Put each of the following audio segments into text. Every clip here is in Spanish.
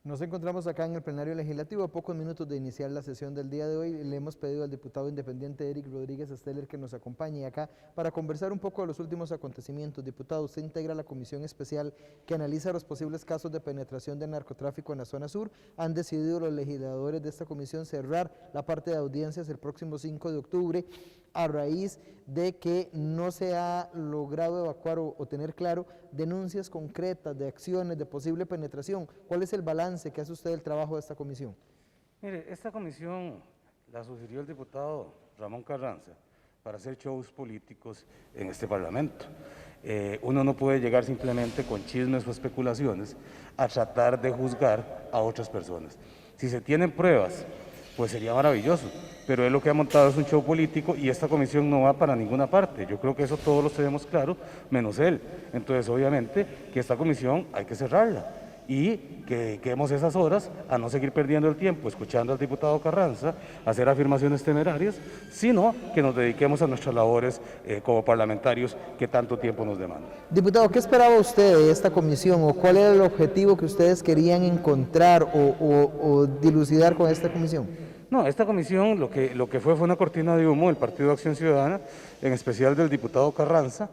Nos encontramos acá en el plenario legislativo a pocos minutos de iniciar la sesión del día de hoy. Le hemos pedido al diputado independiente Eric Rodríguez Steller que nos acompañe acá para conversar un poco de los últimos acontecimientos. Diputado, usted integra la comisión especial que analiza los posibles casos de penetración de narcotráfico en la zona sur. Han decidido los legisladores de esta comisión cerrar la parte de audiencias el próximo 5 de octubre a raíz de que no se ha logrado evacuar o tener claro denuncias concretas de acciones de posible penetración. ¿Cuál es el balance que hace usted del trabajo de esta comisión? Mire, esta comisión la sugirió el diputado Ramón Carranza para hacer shows políticos en este Parlamento. Uno no puede llegar simplemente con chismes o especulaciones a tratar de juzgar a otras personas. Si se tienen pruebas, pues sería maravilloso, pero él lo que ha montado es un show político y esta comisión no va para ninguna parte. Yo creo que eso todos lo tenemos claro, menos él. Entonces, obviamente, que esta comisión hay que cerrarla y que dediquemos esas horas a no seguir perdiendo el tiempo escuchando al diputado Carranza hacer afirmaciones temerarias, sino que nos dediquemos a nuestras labores como parlamentarios que tanto tiempo nos demandan. Diputado, ¿qué esperaba usted de esta comisión o cuál era el objetivo que ustedes querían encontrar o dilucidar con esta comisión? No, esta comisión lo que fue una cortina de humo del Partido de Acción Ciudadana, en especial del diputado Carranza,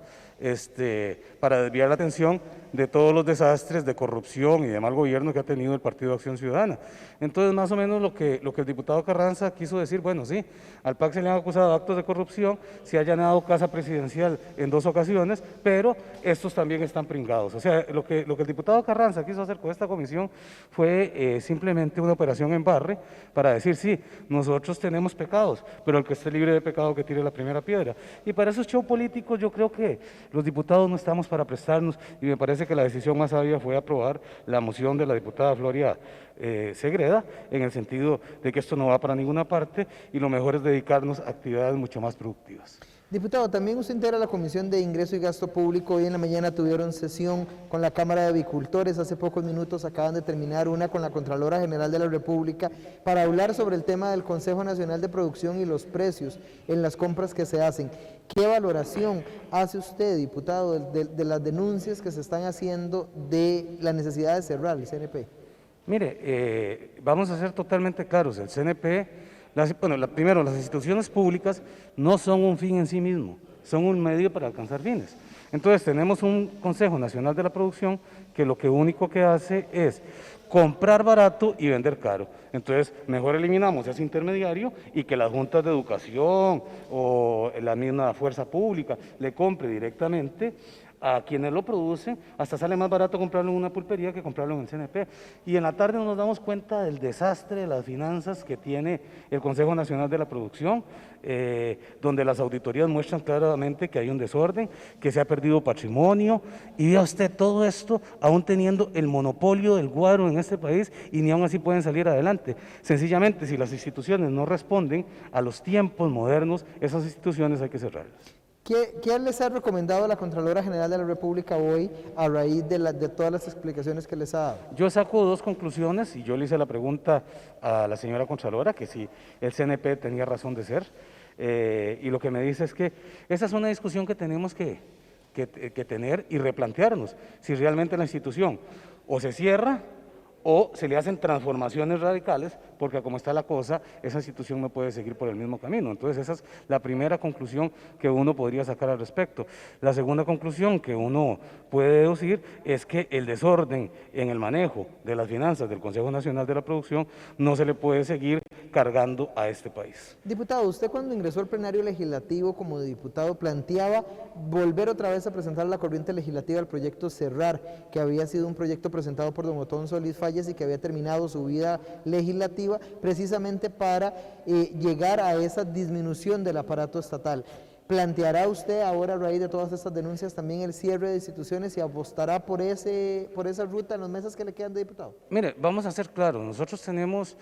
para desviar la atención de todos los desastres de corrupción y de mal gobierno que ha tenido el Partido de Acción Ciudadana. Entonces, más o menos lo que el diputado Carranza quiso decir, bueno, sí, al PAC se le han acusado de actos de corrupción, se ha allanado casa presidencial en 2 ocasiones, pero estos también están pringados. O sea, lo que el diputado Carranza quiso hacer con esta comisión fue simplemente una operación en barre para decir, sí, nosotros tenemos pecados, pero el que esté libre de pecado que tire la primera piedra. Y para esos shows políticos yo creo que los diputados no estamos para prestarnos y me parece que la decisión más sabia fue aprobar la moción de la diputada Floria Segreda, en el sentido de que esto no va para ninguna parte y lo mejor es dedicarnos a actividades mucho más productivas. Diputado, también usted integra la Comisión de Ingreso y Gasto Público. Hoy en la mañana tuvieron sesión con la Cámara de Avicultores. Hace pocos minutos acaban de terminar una con la Contralora General de la República para hablar sobre el tema del Consejo Nacional de Producción y los precios en las compras que se hacen. ¿Qué valoración hace usted, diputado, de las denuncias que se están haciendo de la necesidad de cerrar el CNP? Mire, vamos a ser totalmente claros, el CNP, primero, las instituciones públicas no son un fin en sí mismo, son un medio para alcanzar fines. Entonces tenemos un Consejo Nacional de la Producción que lo único que hace es comprar barato y vender caro. Entonces mejor eliminamos ese intermediario y que las juntas de educación o la misma fuerza pública le compre directamente a quienes lo producen, hasta sale más barato comprarlo en una pulpería que comprarlo en el CNP. Y en la tarde nos damos cuenta del desastre de las finanzas que tiene el Consejo Nacional de la Producción, donde las auditorías muestran claramente que hay un desorden, que se ha perdido patrimonio, y vea usted todo esto aún teniendo el monopolio del guaro en este país y ni aún así pueden salir adelante. Sencillamente, si las instituciones no responden a los tiempos modernos, esas instituciones hay que cerrarlas. ¿Qué les ha recomendado la Contralora General de la República hoy a raíz de todas las explicaciones que les ha dado? Yo saco 2 conclusiones y yo le hice la pregunta a la señora Contralora que si el CNP tenía razón de ser y lo que me dice es que esa es una discusión que tenemos que tener y replantearnos si realmente la institución o se cierra o se le hacen transformaciones radicales, porque como está la cosa, esa institución no puede seguir por el mismo camino. Entonces esa es la primera conclusión que uno podría sacar al respecto. La segunda conclusión que uno puede deducir es que el desorden en el manejo de las finanzas del Consejo Nacional de la Producción no se le puede seguir cargando a este país. Diputado, usted cuando ingresó al plenario legislativo como diputado planteaba volver otra vez a presentar la corriente legislativa al proyecto Cerrar, que había sido un proyecto presentado por don Otón Solís Falles y que había terminado su vida legislativa precisamente para llegar a esa disminución del aparato estatal. ¿Planteará usted ahora a raíz de todas estas denuncias también el cierre de instituciones y apostará por esa ruta en los meses que le quedan de diputado? Mire, vamos a ser claros, nosotros tenemos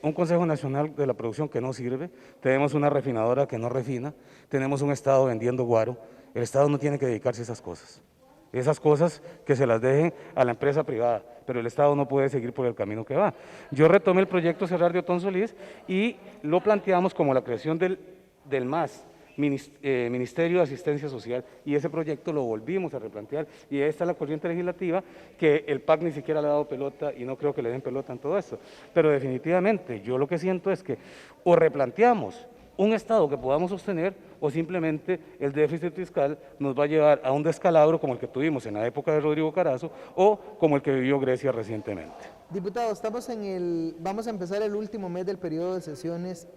un Consejo Nacional de la Producción que no sirve, tenemos una refinadora que no refina, tenemos un Estado vendiendo guaro. El Estado no tiene que dedicarse a esas cosas que se las dejen a la empresa privada, pero el Estado no puede seguir por el camino que va. Yo retomé el proyecto Cerrar de Otón Solís y lo planteamos como la creación del MAS, Ministerio de Asistencia Social, y ese proyecto lo volvimos a replantear, y esta es la corriente legislativa que el PAC ni siquiera le ha dado pelota, y no creo que le den pelota en todo esto, pero definitivamente yo lo que siento es que o replanteamos un Estado que podamos sostener, o simplemente el déficit fiscal nos va a llevar a un descalabro como el que tuvimos en la época de Rodrigo Carazo, o como el que vivió Grecia recientemente. Diputado, vamos a empezar el último mes del periodo de sesiones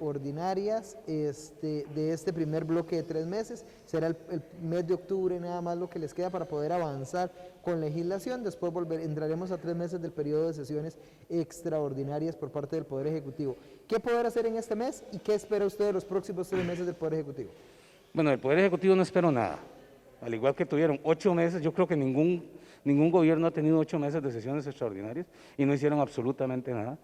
ordinarias de este primer bloque de 3 meses. Será el mes de octubre nada más lo que les queda para poder avanzar con legislación. Después entraremos a 3 meses del periodo de sesiones extraordinarias por parte del Poder Ejecutivo. ¿Qué poder hacer en este mes y qué espera usted de los próximos 3 meses del Poder Ejecutivo? Bueno, del Poder Ejecutivo no espero nada. Al igual que tuvieron 8 meses, yo creo que ningún gobierno ha tenido 8 meses de sesiones extraordinarias y no hicieron absolutamente nada.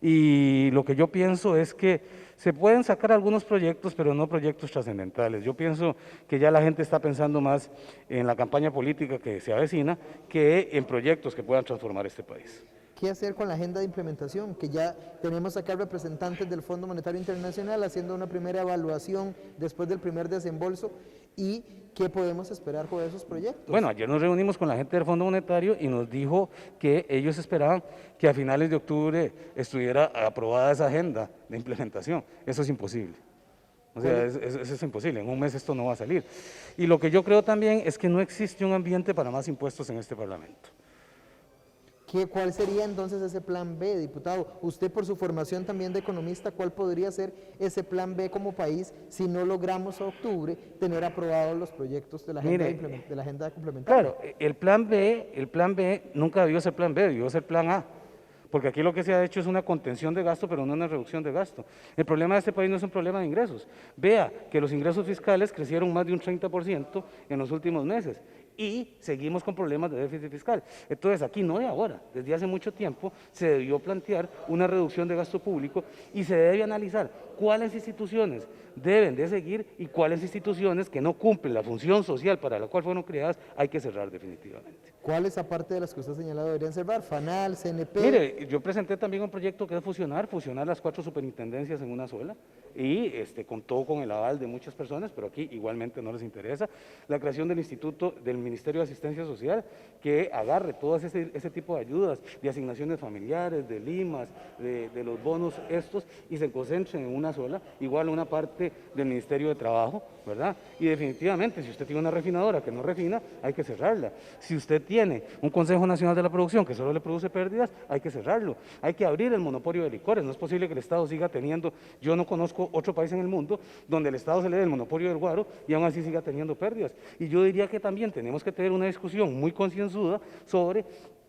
Y lo que yo pienso es que se pueden sacar algunos proyectos, pero no proyectos trascendentales. Yo pienso que ya la gente está pensando más en la campaña política que se avecina que en proyectos que puedan transformar este país. ¿Qué hacer con la agenda de implementación? Que ya tenemos acá representantes del Fondo Monetario Internacional haciendo una primera evaluación después del primer desembolso, y ¿qué podemos esperar con esos proyectos? Bueno, ayer nos reunimos con la gente del Fondo Monetario y nos dijo que ellos esperaban que a finales de octubre estuviera aprobada esa agenda de implementación. Eso es imposible. O sea, eso es imposible, en un mes esto no va a salir. Y lo que yo creo también es que no existe un ambiente para más impuestos en este Parlamento. ¿Cuál sería entonces ese plan B, diputado? Usted, por su formación también de economista, ¿cuál podría ser ese plan B como país si no logramos a octubre tener aprobados los proyectos de la agenda complementaria? Claro, el plan B nunca debió ser plan B, debió ser plan A. Porque aquí lo que se ha hecho es una contención de gasto, pero no una reducción de gasto. El problema de este país no es un problema de ingresos. Vea que los ingresos fiscales crecieron más de un 30% en los últimos meses y seguimos con problemas de déficit fiscal. Entonces, aquí no de ahora, desde hace mucho tiempo se debió plantear una reducción de gasto público y se debe analizar cuáles instituciones deben de seguir y cuáles instituciones que no cumplen la función social para la cual fueron creadas hay que cerrar definitivamente. ¿Cuáles, aparte de las que usted ha señalado, deberían cerrar? FANAL, CNP. Mire, yo presenté también un proyecto que es fusionar las 4 superintendencias en una sola, y contó con el aval de muchas personas, pero aquí igualmente no les interesa. La creación del Instituto del Ministerio de Asistencia Social, que agarre todo ese tipo de ayudas, de asignaciones familiares, de limas, de los bonos estos, y se concentren en una sola, igual una parte del Ministerio de Trabajo, ¿verdad? Y definitivamente, si usted tiene una refinadora que no refina, hay que cerrarla. Si usted tiene un Consejo Nacional de la Producción que solo le produce pérdidas, hay que cerrarlo. Hay que abrir el monopolio de licores. No es posible que el Estado siga teniendo, yo no conozco otro país en el mundo donde el Estado se le dé el monopolio del guaro y aún así siga teniendo pérdidas. Y yo diría que también tenemos que tener una discusión muy concienzuda sobre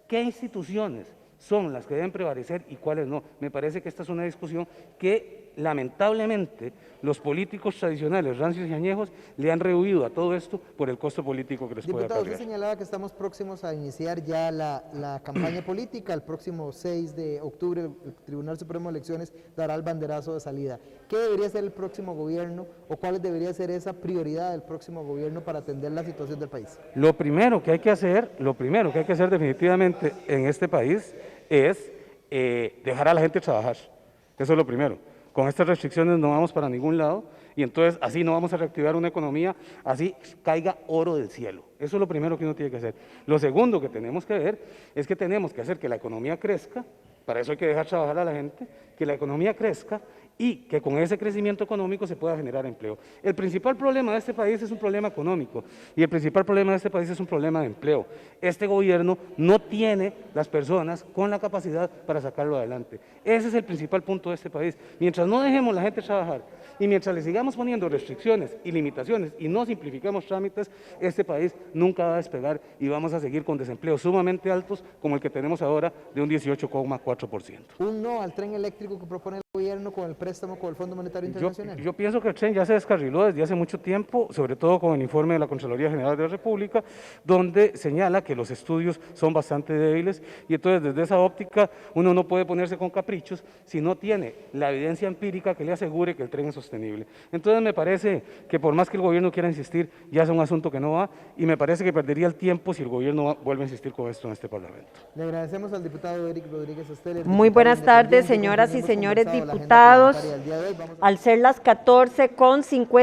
qué instituciones son las que deben prevalecer y cuáles no. Me parece que esta es una discusión que lamentablemente los políticos tradicionales, rancios y añejos, le han rehuido a todo esto por el costo político que les puede acarrear. Diputado, usted señalaba que estamos próximos a iniciar ya la campaña política. El próximo 6 de octubre el Tribunal Supremo de Elecciones dará el banderazo de salida. ¿Qué debería ser el próximo gobierno o cuál debería ser esa prioridad del próximo gobierno para atender la situación del país? Lo primero que hay que hacer definitivamente en este país es dejar a la gente trabajar. Eso es lo primero. Con estas restricciones no vamos para ningún lado y entonces así no vamos a reactivar una economía, así caiga oro del cielo. Eso es lo primero que uno tiene que hacer. Lo segundo que tenemos que ver es que tenemos que hacer que la economía crezca, para eso hay que dejar trabajar a la gente, que la economía crezca y que con ese crecimiento económico se pueda generar empleo. El principal problema de este país es un problema económico y el principal problema de este país es un problema de empleo. Este gobierno no tiene las personas con la capacidad para sacarlo adelante. Ese es el principal punto de este país. Mientras no dejemos a la gente trabajar y mientras le sigamos poniendo restricciones y limitaciones y no simplificamos trámites, este país nunca va a despegar y vamos a seguir con desempleos sumamente altos como el que tenemos ahora de un 18,4%. Un no al tren eléctrico que propone el gobierno con el préstamo con el Fondo Monetario Internacional. Yo pienso que el tren ya se descarriló desde hace mucho tiempo, sobre todo con el informe de la Contraloría General de la República, donde señala que los estudios son bastante débiles y entonces desde esa óptica uno no puede ponerse con caprichos si no tiene la evidencia empírica que le asegure que el tren es sostenible. Entonces me parece que por más que el gobierno quiera insistir, ya es un asunto que no va y me parece que perdería el tiempo si el gobierno vuelve a insistir con esto en este Parlamento. Le agradecemos al diputado Eric Rodríguez Steller. Muy buenas tardes, señoras y señores diputados. Al ser las 14:55